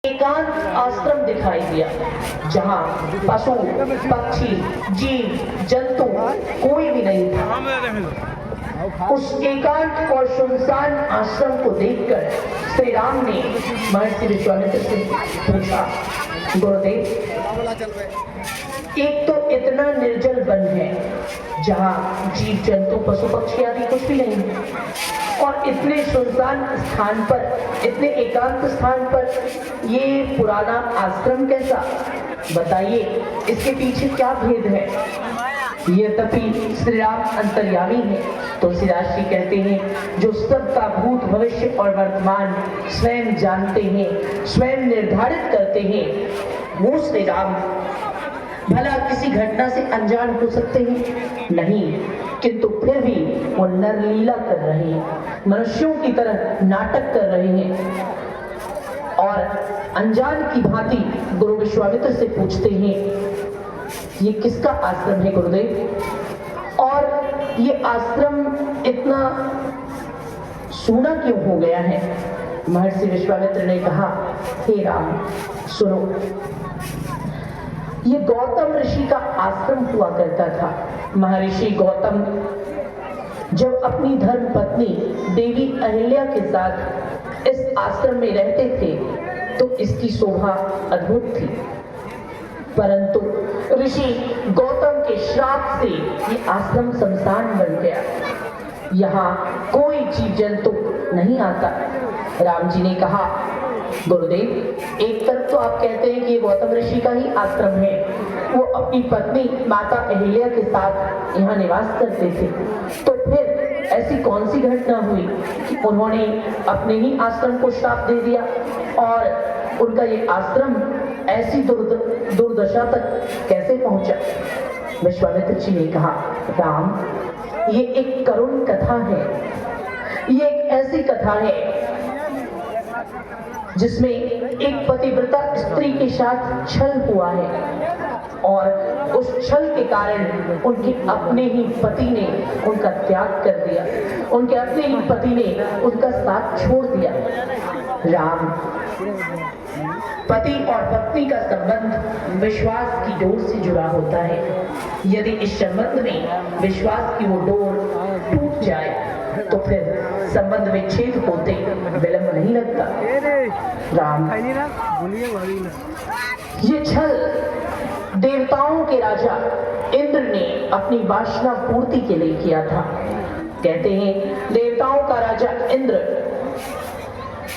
एकांत आश्रम दिखाई दिया जहां पशु पक्षी जीव जंतु कोई भी नहीं था। उस एकांत और सुनसान आश्रम को देखकर श्री राम ने महर्षि विश्वामित्र से पूछा, गुरुदेव, एक तो इतना निर्जल वन है जहां जीव जंतु पशु पक्षी आदि कुछ भी नहीं है, और इतने सुनसान स्थान पर, इतने एकांत स्थान पर ये पुराना आश्रम कैसा? बताइए, इसके पीछे क्या भेद है? यद्यपि श्री राम अंतर्यामी है, तुलसीदास जी कहते हैं, जो सबका भूत भविष्य और वर्तमान स्वयं जानते हैं, स्वयं निर्धारित करते हैं, वो श्री राम भला किसी घटना से अनजान हो सकते हैं? नहीं, किंतु फिर भी वो नरलीला कर रहे हैं, मनुष्यों की तरह नाटक कर रहे हैं। और अनजान की भांति गुरु विश्वामित्र से पूछते हैं, ये किसका आश्रम है गुरुदेव? और ये आश्रम इतना सूना क्यों हो गया है? महर्षि विश्वामित्र ने कहा, हे राम, सुनो, ये गौतम ऋषि का आश्रम हुआ करता था। महर्षि गौतम जब अपनी धर्म पत्नी देवी अहिल्या के साथ इस आश्रम में रहते थे तो इसकी शोभा अद्भुत थी, परंतु ऋषि गौतम के श्राप से ये आश्रम शमशान बन गया। यहाँ कोई जीव जंतु नहीं आता। राम जी ने कहा, गुरुदेव, एक तरफ तो आप कहते हैं कि ये गौतम ऋषि का ही आश्रम है, वो अपनी पत्नी माता अहिल्या के साथ यहाँ निवास करते थे, तो फिर ऐसी कौन सी घटना हुई कि उन्होंने अपने ही आश्रम को श्राप दे दिया और उनका ये आश्रम ऐसी दुर्दशा तक कैसे पहुंचा? विश्वामित्र जी ने कहा, राम, ये एक करुण कथा है। ये एक ऐसी कथा है जिसमें एक पतिव्रता स्त्री के साथ छल हुआ है और उस छल के कारण उनके अपने ही पति ने उनका त्याग कर दिया, उनके अपने ही पति ने उनका साथ छोड़ दिया। राम, पति और पत्नी का संबंध विश्वास की डोर से जुड़ा होता है। यदि इस संबंध में विश्वास की वो डोर टूट जाए तो फिर संबंध में छेद होते विलंब नहीं लगता। राम, ये छल देवताओं के राजा इंद्र ने अपनी वासना पूर्ति के लिए किया था। कहते हैं, देवताओं का राजा इंद्र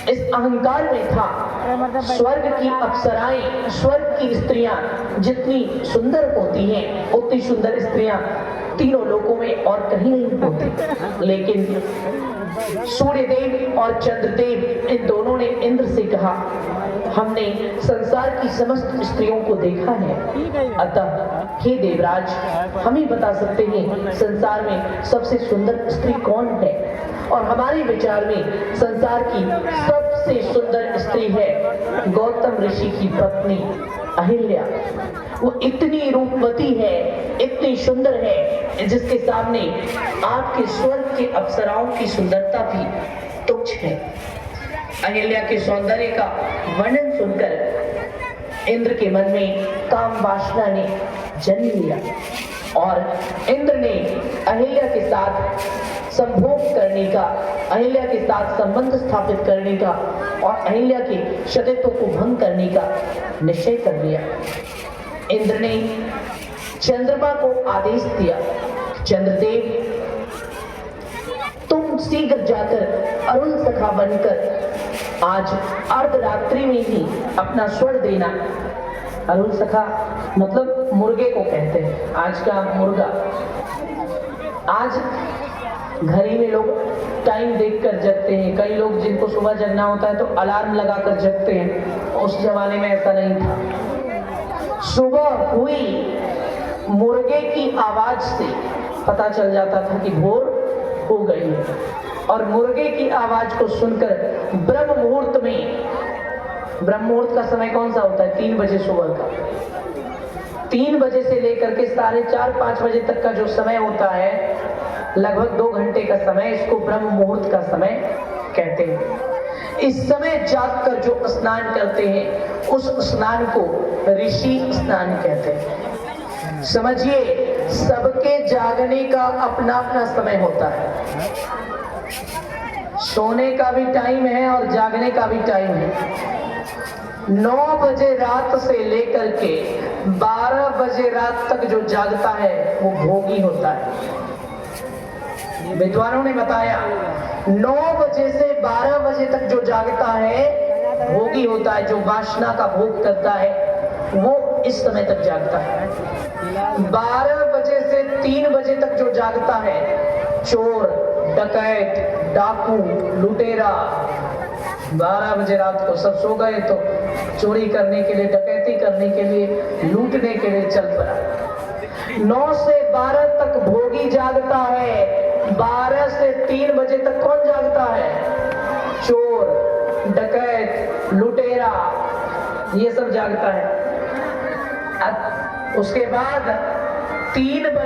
इस अहंकार में था, स्वर्ग की अप्सराएं, स्वर्ग की स्त्रियां जितनी सुंदर होती हैं उतनी सुंदर स्त्रियां तीनों लोकों में और कहीं नहीं होती। लेकिन सूर्यदेव और चंद्रदेव, इन दोनों ने इंद्र से कहा, हमने संसार की समस्त स्त्रियों को देखा है, अतः हे देवराज, हम ही बता सकते हैं संसार में सबसे सुंदर स्त्री कौन है। और हमारे विचार में संसार की सबसे सुंदर स्त्री है गौतम ऋषि की पत्नी अहिल्या। वो इतनी रूपवती है, इतनी सुंदर है, जिसके सामने आपके स्वर्ग के अप्सराओं की सुंदरता भी तुच्छ है। अहिल्या के सौंदर्य का वर्णन सुनकर इंद्र के मन में काम वासना ने जन्म लिया और इंद्र ने अहिल्या के साथ संभोग करने का, अहिल्या के साथ संबंध स्थापित करने का और अहिल्या के सतीत्व को भंग करने का निश्चय कर लिया। इंद्र ने चंद्रमा को आदेश दिया, चंद्रदेव, तुम शीघ्र जाकर अरुण सखा बनकर आज अर्धरात्रि में ही अपना स्वर देना। अरुण सखा मतलब मुर्गे को कहते हैं, आज का मुर्गा। आज घड़ी में लोग टाइम देखकर जगते हैं, कई लोग जिनको सुबह जगना होता है तो अलार्म लगाकर जगते हैं, उस जमाने में ऐसा नहीं था। सुबह हुई मुर्गे की आवाज से पता चल जाता था कि भोर हो गई है, और मुर्गे की आवाज को सुनकर ब्रह्म मुहूर्त में, ब्रह्म मुहूर्त का समय कौन सा होता है? 3 बजे सुबह का। 3 बजे से लेकर के 4:30-5 बजे तक का जो समय होता है, लगभग 2 घंटे का समय, इसको ब्रह्म मुहूर्त का समय कहते हैं। इस समय जागकर जो स्नान करते हैं उस स्नान को ऋषि स्नान कहते हैं। समझिए, सबके जागने का अपना अपना समय होता है। सोने का भी टाइम है और जागने का भी टाइम है। 9 बजे रात से लेकर के 12 बजे रात तक जो जागता है वो भोगी होता है। विद्वानों ने बताया 9 बजे से 12 बजे तक जो जागता है भोगी होता है। जो वासना का भोग करता है वो इस समय तक जागता है। 12 बजे से 3 बजे तक जो जागता है चोर, डकैत, डाकू, लुटेरा, 12 बजे रात को सब सो गए तो चोरी करने के लिए, डकैती करने के लिए, लूटने के लिए चल पड़ा। 9 से 12 तक भोगी जागता है। 12 से 3 बजे तक कौन जागता है? चोर, डकैत, लुटेरा, ये सब जागता है। उसके बाद 3 बजे